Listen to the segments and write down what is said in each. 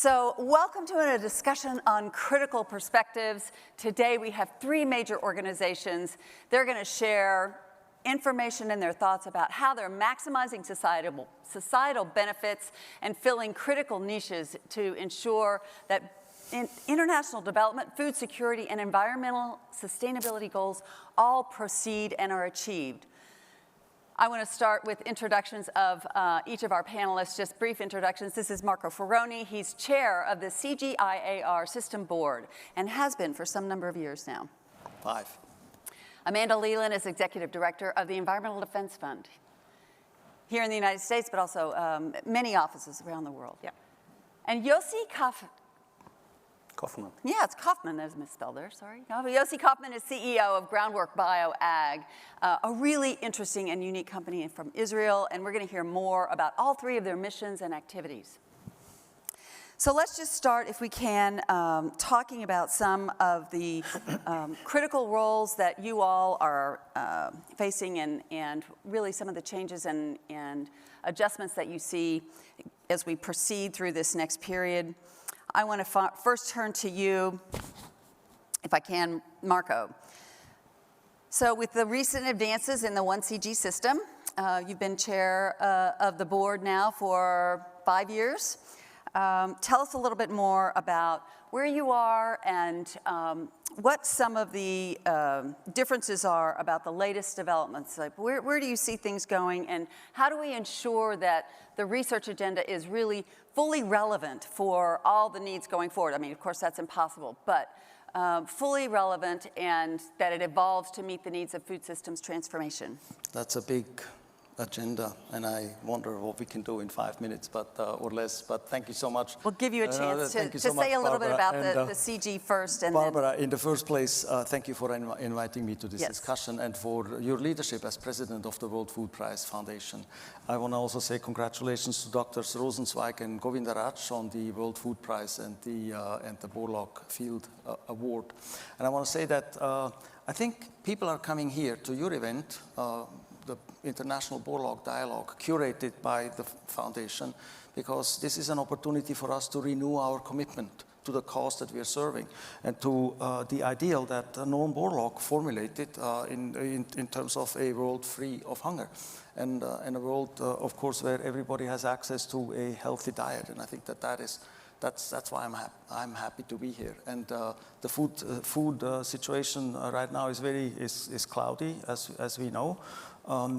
So welcome to a discussion on critical perspectives. Today we have three major organizations. They're going to share information and their thoughts about how they're maximizing societal benefits and filling critical niches to ensure that international development, food security, and environmental sustainability goals all proceed and are achieved. I want to start with introductions of each of our panelists, just brief introductions. This is Marco Ferroni. He's chair of the CGIAR System Board and has been for some number of years now. 5. Amanda Leland is executive director of the Environmental Defense Fund here in the United States, but also many offices around the world. Yeah. And Yossi Kaufman. Yeah, it's Kaufman that is misspelled there, sorry. No, but Yossi Kaufman is CEO of Groundwork BioAg, a really interesting and unique company from Israel, and we're going to hear more about all three of their missions and activities. So let's just start, if we can, talking about some of the critical roles that you all are facing and really some of the changes and adjustments that you see as we proceed through this next period. I want to first turn to you, if I can, Marco. So with the recent advances in the 1CG system, you've been chair of the board now for 5 years. Tell us a little bit more about where you are and what some of the differences are about the latest developments. Like where do you see things going, and how do we ensure that the research agenda is really fully relevant for all the needs going forward? I mean, of course, that's impossible, but fully relevant and that it evolves to meet the needs of food systems transformation. That's a big agenda, and I wonder what we can do in 5 minutes, but or less. But thank you so much. We'll give you a chance to say a little bit about the CG first. And Barbara, in the first place, thank you for inviting me to this discussion and for your leadership as president of the World Food Prize Foundation. I want to also say congratulations to Drs. Rosenzweig and Govindaraj on the World Food Prize and the Borlaug Field Award. And I want to say that I think people are coming here to your event, the International Borlaug Dialogue, curated by the foundation, because this is an opportunity for us to renew our commitment to the cause that we are serving and to the ideal that Norm Borlaug formulated in terms of a world free of hunger and a world, of course, where everybody has access to a healthy diet. And I think that's why I'm happy to be here. And the food situation right now is cloudy, as we know.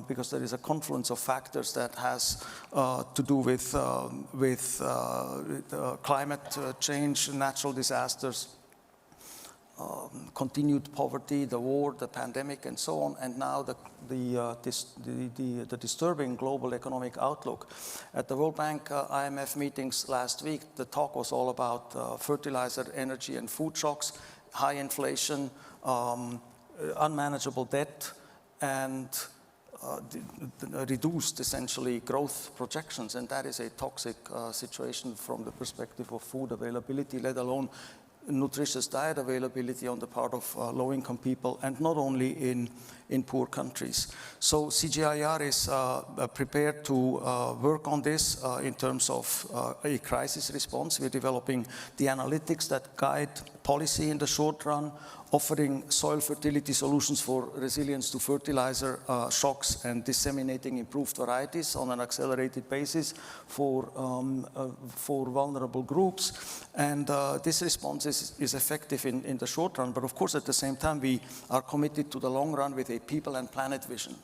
Because there is a confluence of factors that has to do with climate change, natural disasters, continued poverty, the war, the pandemic, and so on, and now the disturbing global economic outlook. At the World Bank IMF meetings last week, the talk was all about fertilizer, energy, and food shocks, high inflation, unmanageable debt, and reduced, essentially, growth projections, and that is a toxic situation from the perspective of food availability, let alone nutritious diet availability on the part of low-income people, and not only in poor countries. So CGIAR is prepared to work on this in terms of a crisis response. We're developing the analytics that guide policy in the short run, offering soil fertility solutions for resilience to fertilizer shocks and disseminating improved varieties on an accelerated basis for vulnerable groups. And this response is effective in the short run, but of course at the same time we are committed to the long run with a people and planet vision.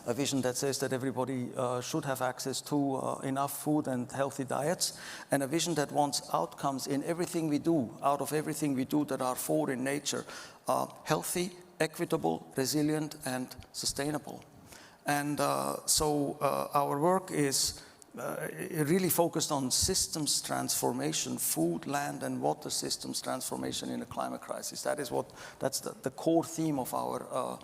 A vision that says that everybody should have access to enough food and healthy diets, and a vision that wants outcomes in everything we do, out of everything we do that are four in nature, healthy, equitable, resilient, and sustainable. And so our work is really focused on systems transformation, food, land, and water systems transformation in a climate crisis. That's the core theme of our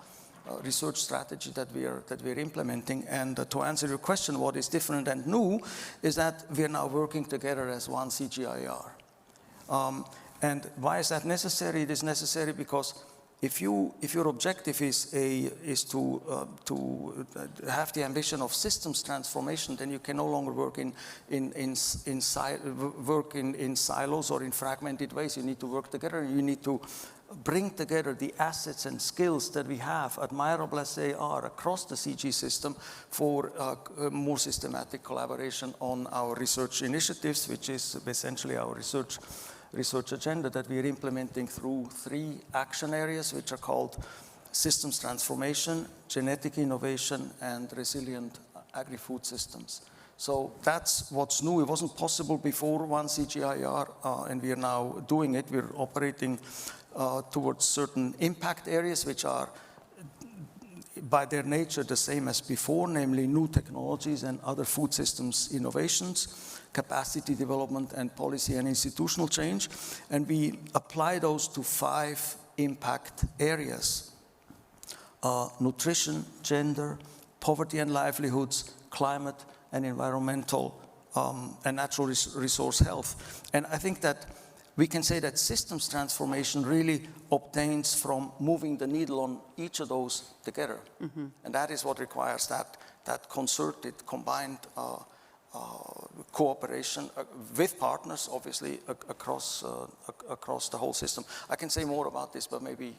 research strategy that we are implementing. And to answer your question, what is different and new is that we are now working together as one CGIAR. And why is that necessary? It is necessary because if your objective is to have the ambition of systems transformation, then you can no longer work in silos or in fragmented ways. You need to work together. You need to bring together the assets and skills that we have, admirable as they are, across the CG system for more systematic collaboration on our research initiatives, which is essentially our research agenda that we are implementing through 3 action areas, which are called systems transformation, genetic innovation, and resilient agri-food systems. So that's what's new. It wasn't possible before one CGIAR, and we are now doing it. We're operating towards certain impact areas, which are by their nature the same as before, namely new technologies and other food systems innovations, capacity development, and policy and institutional change. And we apply those to 5 impact areas: nutrition, gender, poverty and livelihoods, climate and environmental and natural resource health. And I think that we can say that systems transformation really obtains from moving the needle on each of those together. Mm-hmm. And that is what requires that concerted, combined cooperation with partners, obviously, across the whole system. I can say more about this, but maybe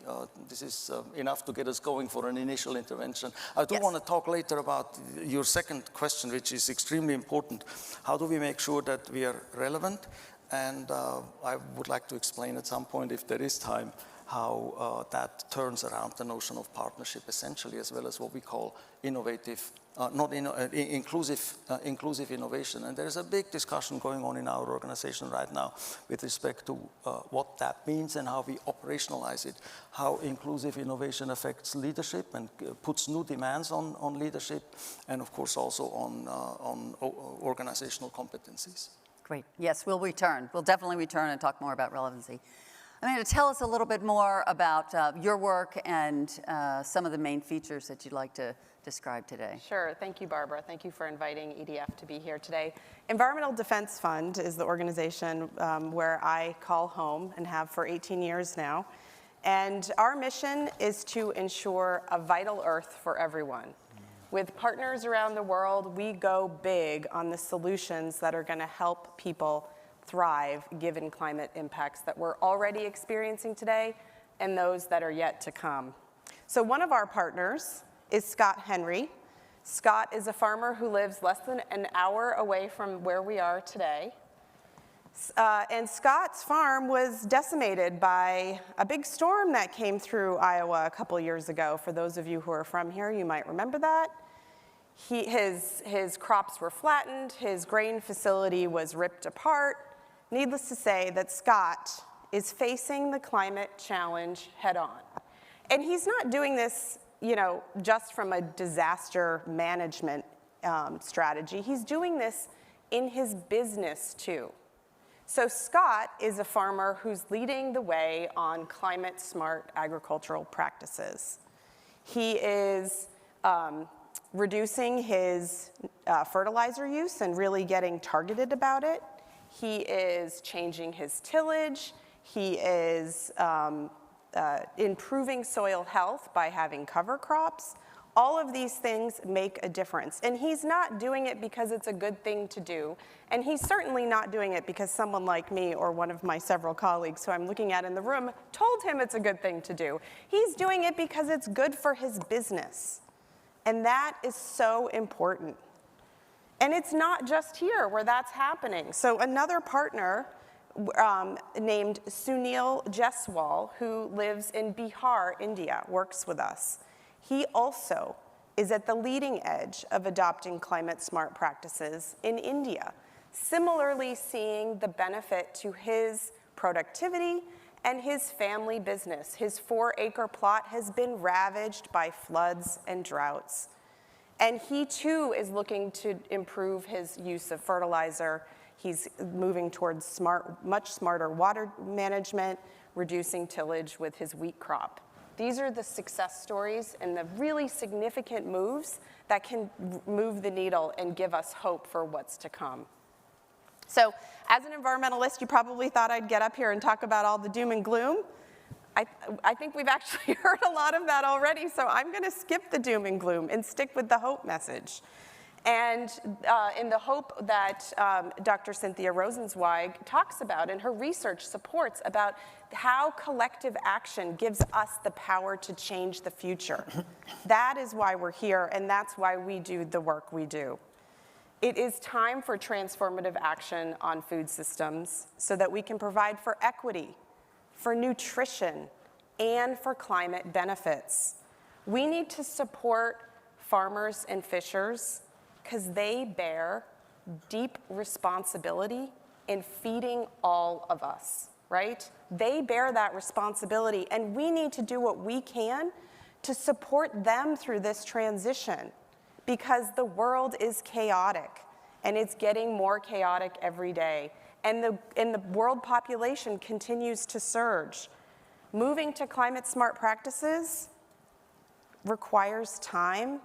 this is enough to get us going for an initial intervention. I do want to talk later about your second question, which is extremely important. How do we make sure that we are relevant? And I would like to explain at some point, if there is time, how that turns around the notion of partnership, essentially, as well as what we call innovative, inclusive innovation. And there's a big discussion going on in our organization right now with respect to what that means and how we operationalize it, how inclusive innovation affects leadership and puts new demands on leadership, and of course also on organizational competencies. Great. Yes, we'll return. We'll definitely return and talk more about relevancy. I'm going to tell us a little bit more about your work and some of the main features that you'd like to describe today. Sure. Thank you, Barbara. Thank you for inviting EDF to be here today. Environmental Defense Fund is the organization where I call home and have for 18 years now. And our mission is to ensure a vital earth for everyone. With partners around the world, we go big on the solutions that are going to help people thrive given climate impacts that we're already experiencing today and those that are yet to come. So one of our partners is Scott Henry. Scott is a farmer who lives less than an hour away from where we are today. And Scott's farm was decimated by a big storm that came through Iowa a couple years ago. For those of you who are from here, you might remember that. His crops were flattened, his grain facility was ripped apart. Needless to say that Scott is facing the climate challenge head on. And he's not doing this, just from a disaster management strategy. He's doing this in his business too. So Scott is a farmer who's leading the way on climate-smart agricultural practices. He is reducing his fertilizer use and really getting targeted about it. He is changing his tillage. He is improving soil health by having cover crops. All of these things make a difference. And he's not doing it because it's a good thing to do. And he's certainly not doing it because someone like me or one of my several colleagues who I'm looking at in the room told him it's a good thing to do. He's doing it because it's good for his business. And that is so important. And it's not just here where that's happening. So another partner named Sunil Jaiswal, who lives in Bihar, India, works with us. He also is at the leading edge of adopting climate-smart practices in India, similarly seeing the benefit to his productivity and his family business. His 4-acre plot has been ravaged by floods and droughts. And he too is looking to improve his use of fertilizer. He's moving towards much smarter water management, reducing tillage with his wheat crop. These are the success stories and the really significant moves that can move the needle and give us hope for what's to come. So as an environmentalist, you probably thought I'd get up here and talk about all the doom and gloom. I think we've actually heard a lot of that already, so I'm going to skip the doom and gloom and stick with the hope message. And in the hope that Dr. Cynthia Rosenzweig talks about and her research supports about how collective action gives us the power to change the future. That is why we're here, and that's why we do the work we do. It is time for transformative action on food systems so that we can provide for equity, for nutrition, and for climate benefits. We need to support farmers and fishers because they bear deep responsibility in feeding all of us, right? They bear that responsibility, and we need to do what we can to support them through this transition because the world is chaotic, and it's getting more chaotic every day, and the world population continues to surge. Moving to climate-smart practices requires time,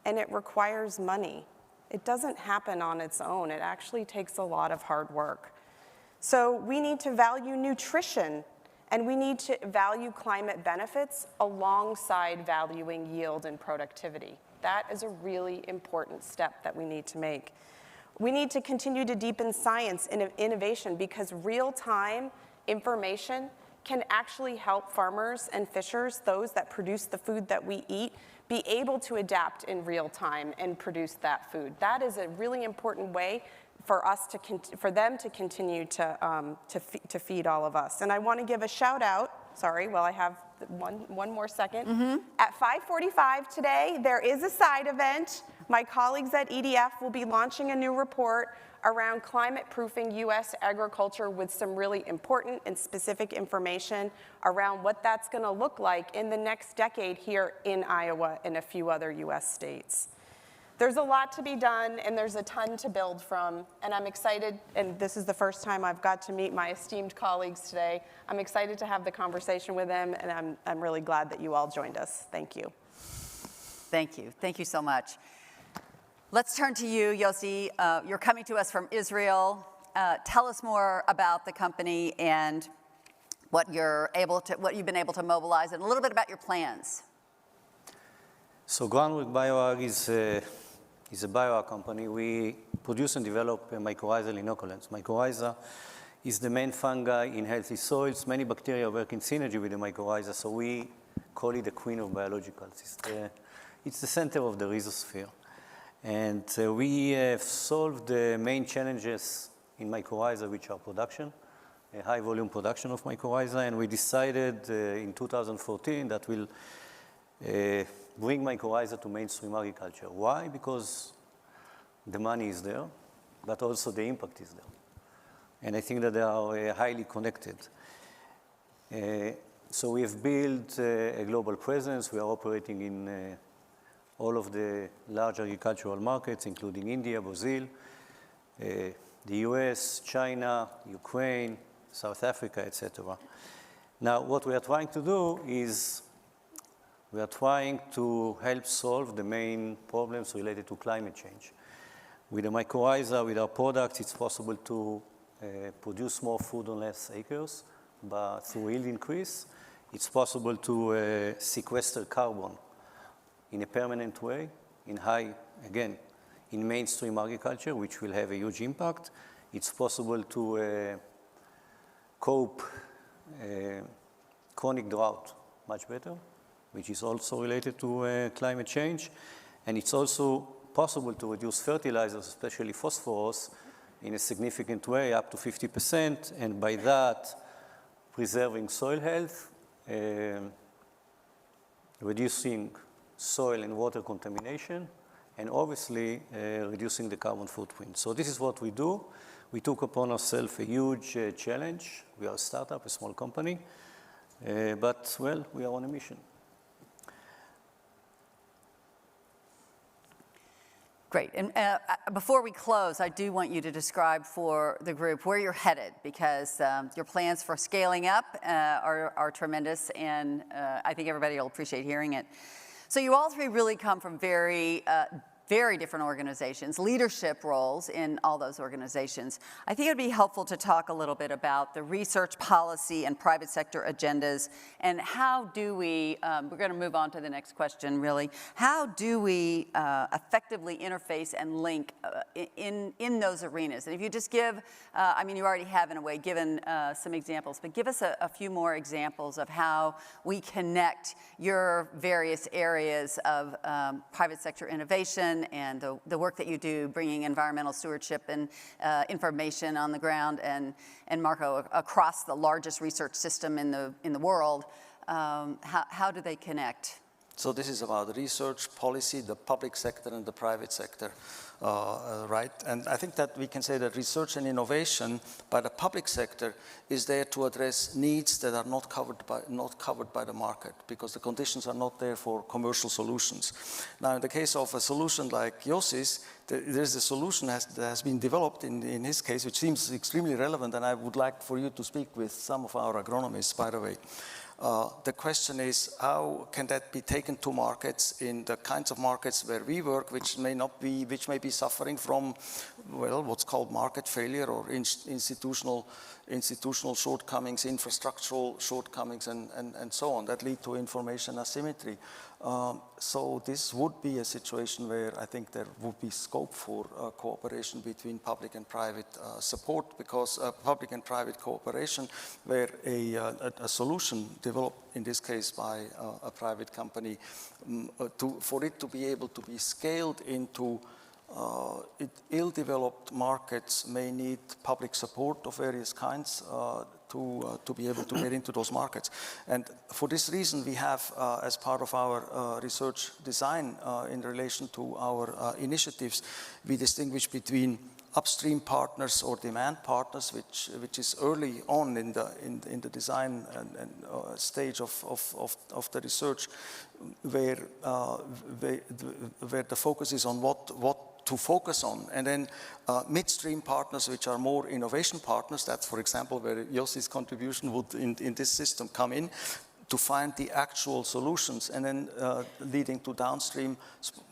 and it requires money. It doesn't happen on its own. It actually takes a lot of hard work. So we need to value nutrition, and we need to value climate benefits alongside valuing yield and productivity. That is a really important step that we need to make. We need to continue to deepen science and innovation because real-time information can actually help farmers and fishers, those that produce the food that we eat, be able to adapt in real time and produce that food. That is a really important way for us to for them to continue to feed all of us. And I want to give a shout out. Sorry, well I have one more second. At 5:45 today, there is a side event. My colleagues at EDF will be launching a new report around climate-proofing U.S. agriculture with some really important and specific information around what that's going to look like in the next decade here in Iowa and a few other U.S. states. There's a lot to be done, and there's a ton to build from, and I'm excited, and this is the first time I've got to meet my esteemed colleagues today. I'm excited to have the conversation with them, and I'm really glad that you all joined us. Thank you. Thank you. Thank you so much. Let's turn to you, Yossi. You're coming to us from Israel. Tell us more about the company and what you've been able to mobilize, and a little bit about your plans. So Borlaug Dialogue is a bio company. We produce and develop mycorrhizal inoculants. Mycorrhiza is the main fungi in healthy soils. Many bacteria work in synergy with the mycorrhiza, so we call it the queen of biologicals. It's the center of the rhizosphere. And we have solved the main challenges in mycorrhiza, which are production, a high volume production of mycorrhiza, and we decided in 2014 that we'll bring mycorrhiza to mainstream agriculture. Why? Because the money is there, but also the impact is there. And I think that they are highly connected. So we have built a global presence. We are operating in all of the large agricultural markets, including India, Brazil, the US, China, Ukraine, South Africa, etc. Now, what we are trying to do is we are trying to help solve the main problems related to climate change. With the mycorrhiza, with our products, it's possible to produce more food on less acres, but through yield increase, it's possible to sequester carbon in a permanent way, in mainstream agriculture, which will have a huge impact. It's possible to cope chronic drought much better, which is also related to climate change. And it's also possible to reduce fertilizers, especially phosphorus, in a significant way, up to 50%, and by that, preserving soil health, reducing soil and water contamination, and obviously reducing the carbon footprint. So this is what we do. We took upon ourselves a huge challenge. We are a startup, a small company, but, well, we are on a mission. Great. And before we close, I do want you to describe for the group where you're headed, because your plans for scaling up are tremendous, and I think everybody will appreciate hearing it. So you all three really come from very very different organizations, leadership roles in all those organizations. I think it would be helpful to talk a little bit about the research policy and private sector agendas, and how do we, we're going to move on to the next question really, how do we effectively interface and link in those arenas? And if you just give, I mean, you already have in a way given some examples, but give us a few more examples of how we connect your various areas of private sector innovation and the work that you do, bringing environmental stewardship and information on the ground, and Marco, across the largest research system in the world, how do they connect? So this is about research, policy, the public sector and the private sector, right? And I think that we can say that research and innovation by the public sector is there to address needs that are not covered by the market, because the conditions are not there for commercial solutions. Now, in the case of a solution like Yossi's, there's a solution that has been developed in his case, which seems extremely relevant, and I would like for you to speak with some of our agronomists, by the way. The question is, how can that be taken to markets in the kinds of markets where we work, which may be suffering from, well, what's called market failure or institutional shortcomings, infrastructural shortcomings, and so on, that lead to information asymmetry. So this would be a situation where I think there would be scope for cooperation between public and private support, because public and private cooperation where a solution developed in this case by a private company, for it to be able to be scaled into ill-developed markets may need public support of various kinds to be able to get into those markets. And for this reason, we have, as part of our research design in relation to our initiatives, we distinguish between upstream partners or demand partners, which is early on in the design and stage of the research, where the focus is on what to focus on, and then midstream partners, which are more innovation partners. That's, for example, where Yossi's contribution would in this system come in, to find the actual solutions, and then leading to downstream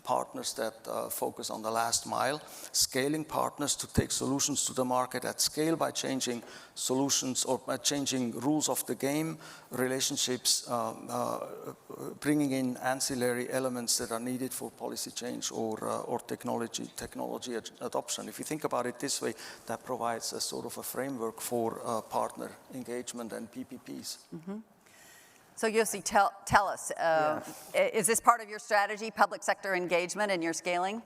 partners that focus on the last mile, scaling partners to take solutions to the market at scale by changing solutions or by changing rules of the game, relationships, bringing in ancillary elements that are needed for policy change or technology adoption. If you think about it this way, that provides a sort of a framework for partner engagement and PPPs. Mm-hmm. So Yossi, tell us, is this part of your strategy, public sector engagement and your scaling?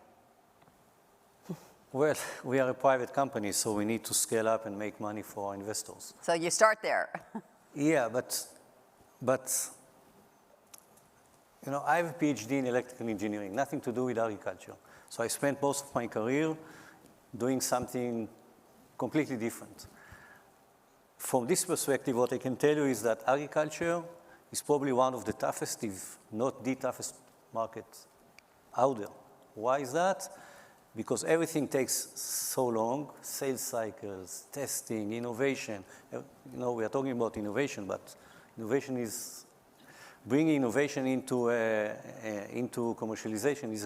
Well, we are a private company, so we need to scale up and make money for our investors. So you start there. Yeah, but you know, I have a PhD in electrical engineering, nothing to do with agriculture. So I spent most of my career doing something completely different. From this perspective, what I can tell you is that agriculture is probably one of the toughest, if not the toughest market out there. Why is that? Because everything takes so long, sales cycles, testing, innovation. You know, we are talking about innovation, but innovation is, bringing innovation into commercialization is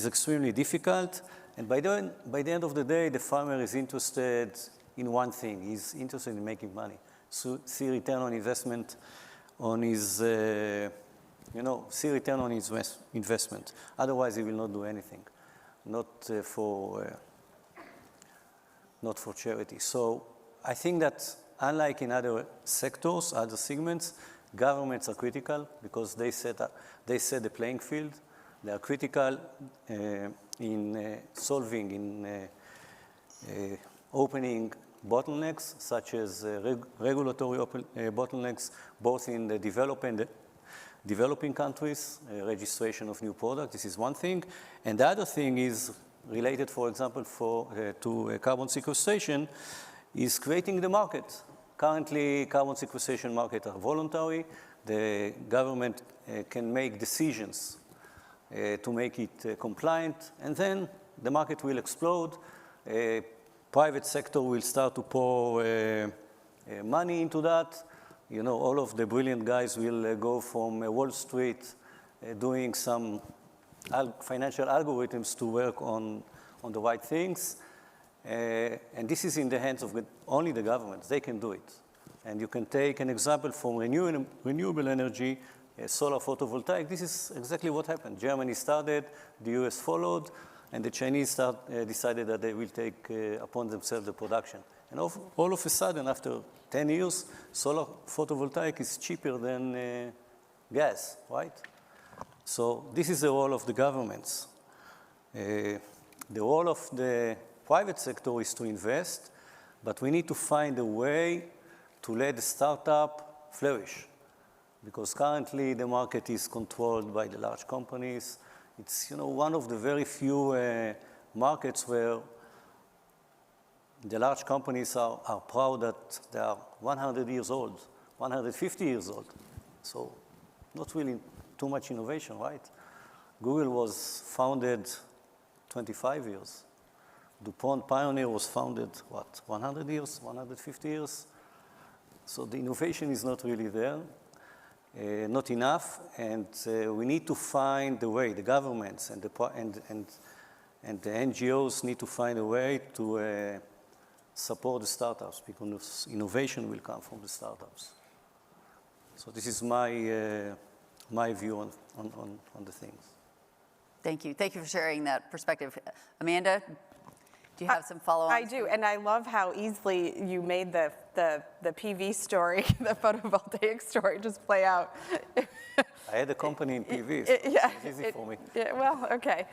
extremely difficult. And by the end of the day, the farmer is interested in one thing. He's interested in making money. So see return on investment on his, see return on his investment. Otherwise, he will not do anything, not for charity. So I think that unlike in other sectors, other segments, governments are critical because they set the playing field. They are critical in solving, in opening bottlenecks, such as regulatory bottlenecks, both in the developing countries, registration of new products. This is one thing. And the other thing is related, for example, to carbon sequestration, is creating the market. Currently, carbon sequestration markets are voluntary. The government can make decisions to make it compliant, and then the market will explode. Private sector will start to pour money into that. You know, all of the brilliant guys will go from Wall Street doing some financial algorithms to work on the right things. And this is in the hands of only the governments. They can do it. And you can take an example from renewable energy, solar photovoltaic. This is exactly what happened. Germany started, the US followed, and the Chinese decided that they will take upon themselves the production. And all of a sudden, after 10 years, solar photovoltaic is cheaper than gas, right? So this is the role of the governments. The role of the private sector is to invest, but we need to find a way to let the startup flourish. Because currently the market is controlled by the large companies. It's one of the very few markets where the large companies are proud that they are 100 years old, 150 years old. So not really too much innovation, right? Google was founded 25 years. DuPont Pioneer was founded, 100 years, 150 years? So the innovation is not really there, not enough, and we need to find a way, the governments and the NGOs need to find a way to support the startups, because innovation will come from the startups. So this is my view on the things. Thank you. Thank you for sharing that perspective. Amanda, do you have some follow-on? I do, and I love how easily you made the PV story, the photovoltaic story, just play out. I had a company in PV, so it's easy for me. Yeah, well, okay.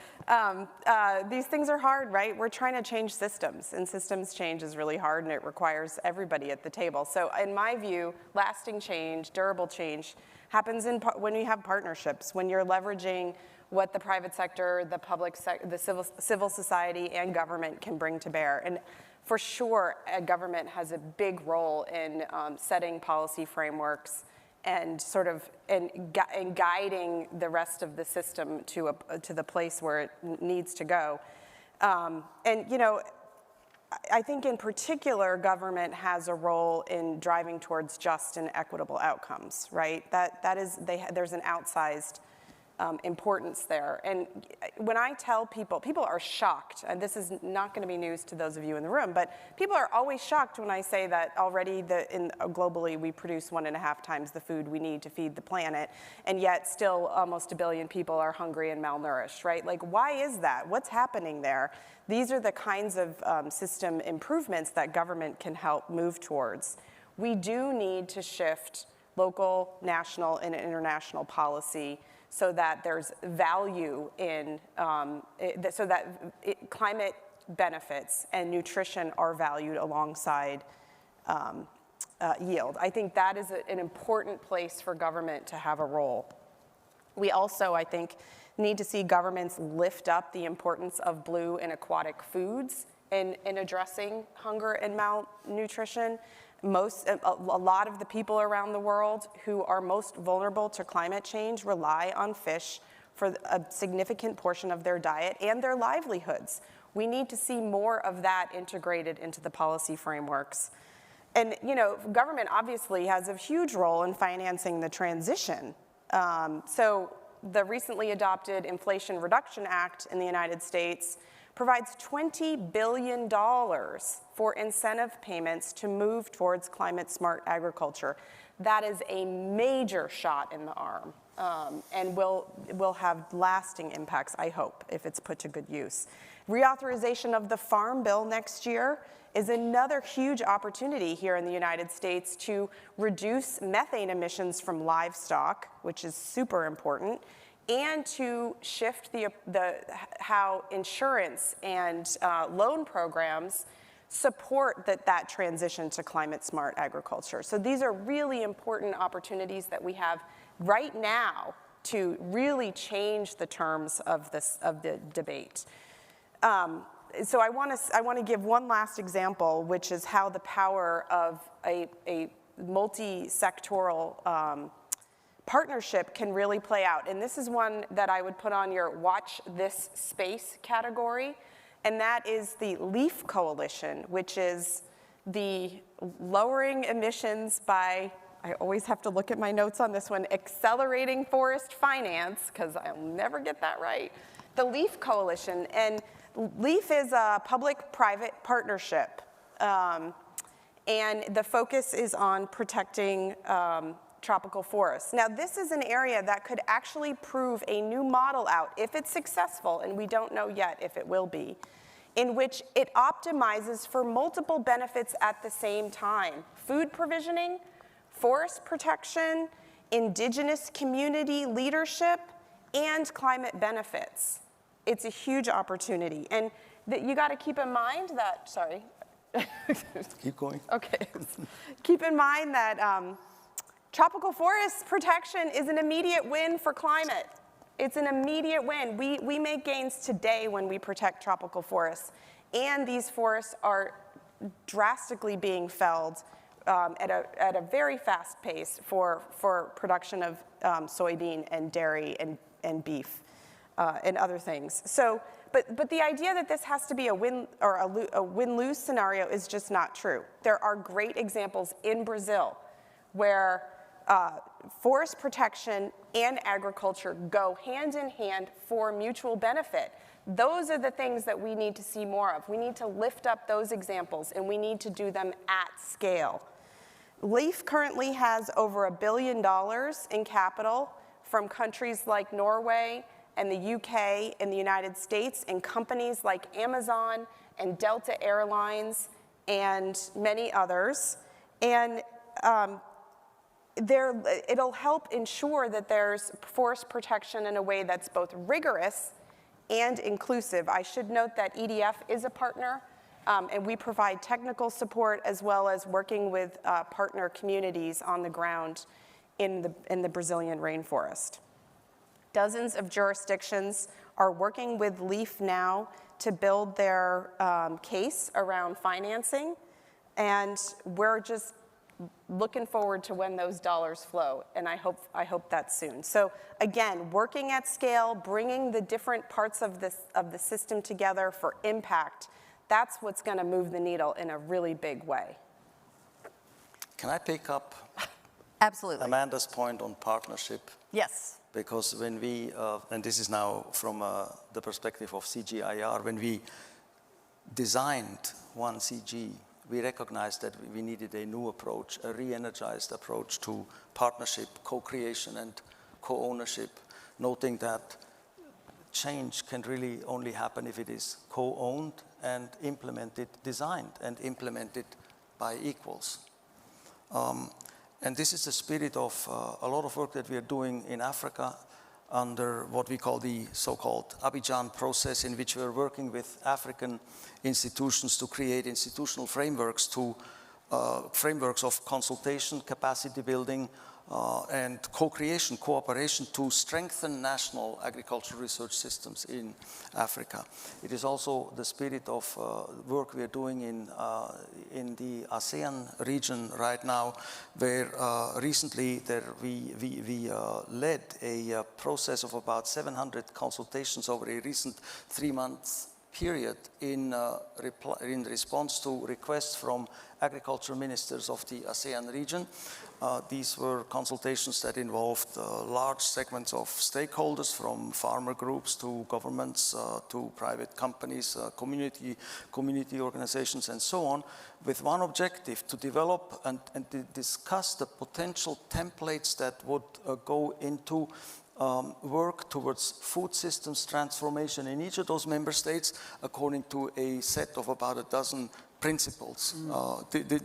These things are hard, right? We're trying to change systems, and systems change is really hard, and it requires everybody at the table. So in my view, lasting change, durable change, happens when you have partnerships, when you're leveraging what the private sector, the public sector, the civil society, and government can bring to bear. And for sure, government has a big role in setting policy frameworks and sort of in guiding the rest of the system to the place where it needs to go. I think in particular, government has a role in driving towards just and equitable outcomes, right? There's an outsized importance there. And when I tell people are shocked, and this is not going to be news to those of you in the room, but people are always shocked when I say that already globally we produce 1.5 times the food we need to feed the planet, and yet still almost 1 billion people are hungry and malnourished, right? Like, why is that? What's happening there? These are the kinds of system improvements that government can help move towards. We do need to shift local, national, and international policy so that there's value in, so that climate benefits and nutrition are valued alongside yield. I think that is an important place for government to have a role. We also, I think, need to see governments lift up the importance of blue and aquatic foods in addressing hunger and malnutrition. A lot of the people around the world who are most vulnerable to climate change rely on fish for a significant portion of their diet and their livelihoods. We need to see more of that integrated into the policy frameworks. And government obviously has a huge role in financing the transition. So the recently adopted Inflation Reduction Act in the United States provides $20 billion for incentive payments to move towards climate-smart agriculture. That is a major shot in the arm, and will have lasting impacts, I hope, if it's put to good use. Reauthorization of the Farm Bill next year is another huge opportunity here in the United States to reduce methane emissions from livestock, which is super important, and to shift how insurance and loan programs support that transition to climate-smart agriculture. So these are really important opportunities that we have right now to really change the terms of the debate. So I want to give one last example, which is how the power of a multi-sectoral partnership can really play out. And this is one that I would put on your watch this space category, and that is the LEAF Coalition, which is the lowering emissions by I always have to look at my notes on this one, Accelerating Forest Finance, because I'll never get that right, the LEAF Coalition. And LEAF is a public-private partnership. And the focus is on protecting tropical forests. Now, this is an area that could actually prove a new model out, if it's successful, and we don't know yet if it will be, in which it optimizes for multiple benefits at the same time: food provisioning, forest protection, indigenous community leadership, and climate benefits. It's a huge opportunity. And you got to keep in mind that, sorry. Keep going. Okay. Keep in mind that tropical forest protection is an immediate win for climate. It's an immediate win. We make gains today when we protect tropical forests, and these forests are drastically being felled at a very fast pace for production of soybean and dairy and beef and other things. So, but the idea that this has to be a win or a win-lose scenario is just not true. There are great examples in Brazil where forest protection and agriculture go hand in hand for mutual benefit. Those are the things that we need to see more of. We need to lift up those examples, and we need to do them at scale. LEAF currently has over $1 billion in capital from countries like Norway and the UK and the United States, and companies like Amazon and Delta Airlines and many others. And it'll help ensure that there's forest protection in a way that's both rigorous and inclusive. I should note that EDF is a partner, and we provide technical support as well as working with partner communities on the ground in the Brazilian rainforest. Dozens of jurisdictions are working with LEAF now to build their case around financing, and we're just looking forward to when those dollars flow, and I hope that's soon. So again, working at scale, bringing the different parts of the system together for impact, that's what's going to move the needle in a really big way. Can I pick up Absolutely. Amanda's point on partnership? Yes. Because when we, and this is now from the perspective of CGIAR, when we designed 1CG, we recognized that we needed a new approach, a re-energized approach to partnership, co-creation, and co-ownership, noting that change can really only happen if it is co-owned and implemented, designed and implemented by equals. And this is the spirit of a lot of work that we are doing in Africa under what we call the so-called Abidjan process, in which we are working with African institutions to create institutional frameworks frameworks of consultation, capacity building, and co-creation, cooperation to strengthen national agricultural research systems in Africa. It is also the spirit of work we are doing in the ASEAN region right now, where recently we led a process of about 700 consultations over a recent 3-month period in response to requests from agriculture ministers of the ASEAN region. These were consultations that involved large segments of stakeholders, from farmer groups to governments to private companies, community organizations, and so on, with one objective: to develop and to discuss the potential templates that would go into work towards food systems transformation in each of those member states, according to a set of about a dozen principles,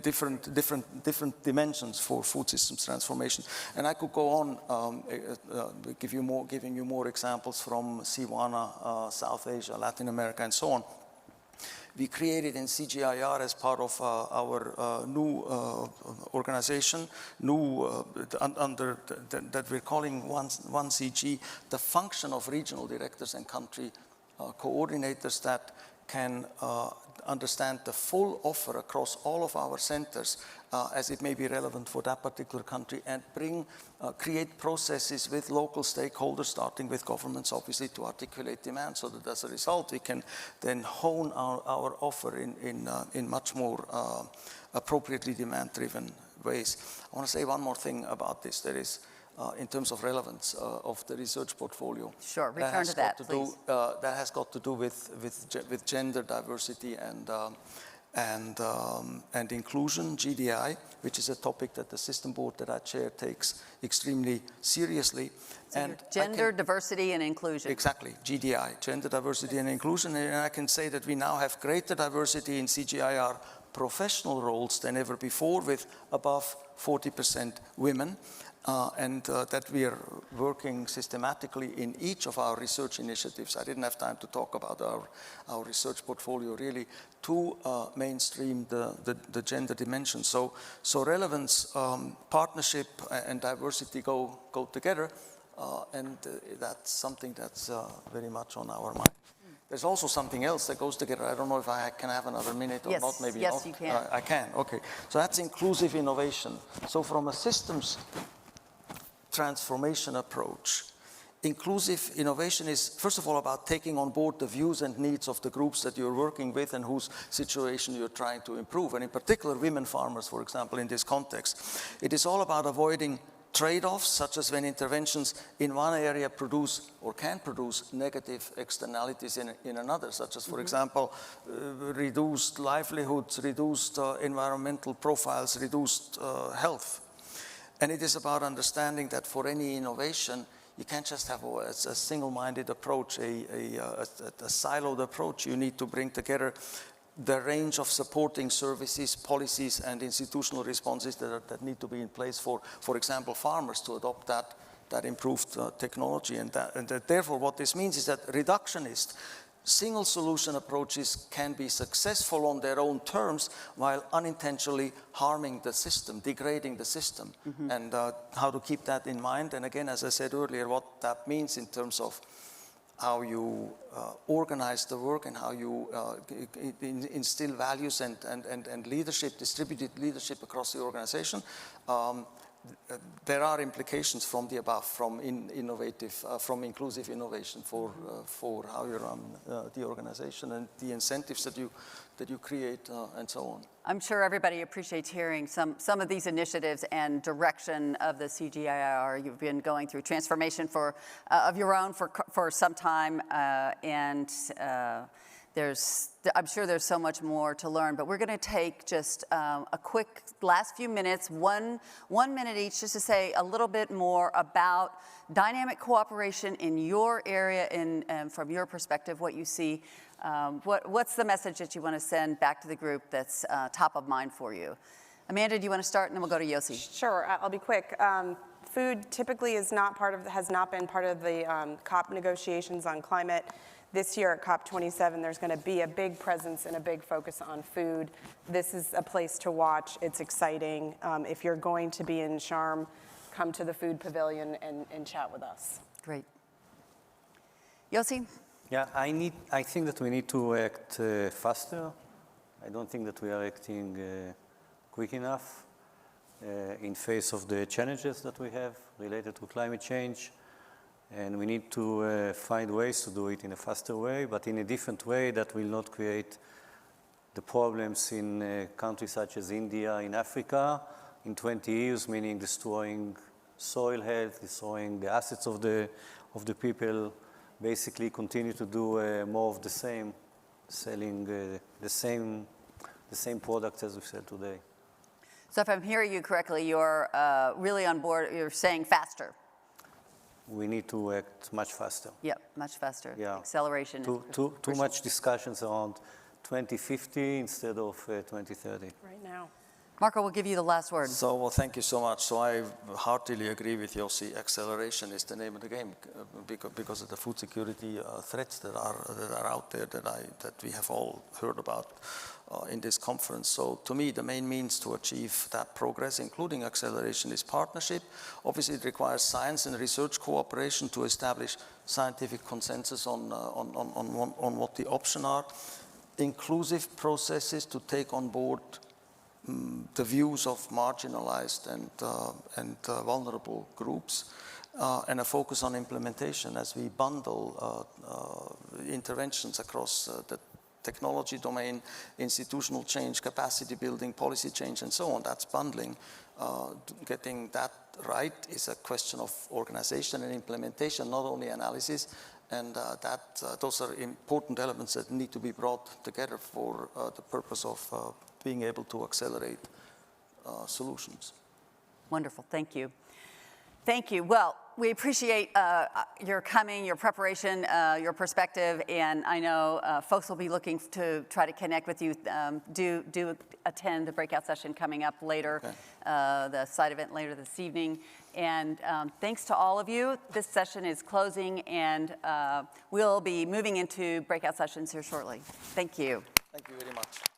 different dimensions for food systems transformation. And I could go on, giving you more examples from Siwana, South Asia, Latin America, and so on. We created in CGIAR, as part of our new organization, that we're calling 1CG, the function of regional directors and country coordinators that can understand the full offer across all of our centers as it may be relevant for that particular country, and create processes with local stakeholders, starting with governments, obviously, to articulate demand, so that as a result we can then hone our offer in much more appropriately demand-driven ways. I want to say one more thing about this. That is, in terms of relevance of the research portfolio. Sure, return to that, please. That has got to do with gender diversity and inclusion, GDI, which is a topic that the system board that I chair takes extremely seriously. So and gender, diversity, and inclusion. Exactly, GDI, gender diversity and inclusion. And I can say that we now have greater diversity in CGIAR professional roles than ever before, with above 40% women. And that we are working systematically in each of our research initiatives. I didn't have time to talk about our research portfolio really to mainstream the gender dimension. So relevance, partnership, and diversity go together, and that's something that's very much on our mind. There's also something else that goes together. I don't know if I can have another minute or not. Maybe yes, not. You can. I can. Okay. So that's inclusive innovation. So from a systems transformation approach, inclusive innovation is, first of all, about taking on board the views and needs of the groups that you're working with and whose situation you're trying to improve, and in particular women farmers, for example, in this context. It is all about avoiding trade-offs, such as when interventions in one area produce or can produce negative externalities in another, such as, for example, reduced livelihoods, reduced environmental profiles, reduced health. And it is about understanding that for any innovation, you can't just have a single-minded approach, a siloed approach. You need to bring together the range of supporting services, policies, and institutional responses that need to be in place for example, farmers to adopt that improved technology. And therefore, what this means is that reductionist, single solution approaches can be successful on their own terms while unintentionally harming the system, degrading the system. And how to keep that in mind. And again, as I said earlier, what that means in terms of how you organize the work and how you instill values and leadership, distributed leadership across the organization. There are implications from the above, from inclusive innovation for how you run the organization and the incentives that you create and so on. I'm sure everybody appreciates hearing some of these initiatives and direction of the CGIAR. You've been going through transformation of your own for some time, and I'm sure there's so much more to learn, but we're going to take just a quick last few minutes, one minute each, just to say a little bit more about dynamic cooperation in your area and from your perspective, what you see. What's the message that you want to send back to the group that's top of mind for you? Amanda, do you want to start, and then we'll go to Yossi? Sure, I'll be quick. Food typically has not been part of the COP negotiations on climate. This year at COP27, there's going to be a big presence and a big focus on food. This is a place to watch. It's exciting. If you're going to be in Sharm, come to the food pavilion and chat with us. Great. Yossi? Yeah, I think that we need to act faster. I don't think that we are acting quick enough in face of the challenges that we have related to climate change. And we need to find ways to do it in a faster way, but in a different way that will not create the problems in countries such as India, in Africa, in 20 years, meaning destroying soil health, destroying the assets of the people, basically continue to do more of the same, selling the same products as we sell today. So if I'm hearing you correctly, you're really on board, you're saying faster. We need to act much faster. Yep, much faster. Yeah. Acceleration. Too much discussions around 2050 instead of 2030. Right now. Marco, we'll give you the last word. So, well, thank you so much. So I heartily agree with Yossi. Acceleration is the name of the game because of the food security threats that are out there that we have all heard about in this conference. So to me, the main means to achieve that progress, including acceleration, is partnership. Obviously, it requires science and research cooperation to establish scientific consensus on what the options are. Inclusive processes to take on board the views of marginalized and vulnerable groups, and a focus on implementation as we bundle interventions across technology domain, institutional change, capacity building, policy change, and so on. That's bundling. Getting that right is a question of organization and implementation, not only analysis. And those are important elements that need to be brought together for the purpose of being able to accelerate solutions. Wonderful, thank you. Thank you. Well, we appreciate your coming, your preparation, your perspective, and I know folks will be looking to try to connect with you. Do attend the breakout session coming up later, okay. The side event later this evening. And thanks to all of you. This session is closing, and we'll be moving into breakout sessions here shortly. Thank you. Thank you very much.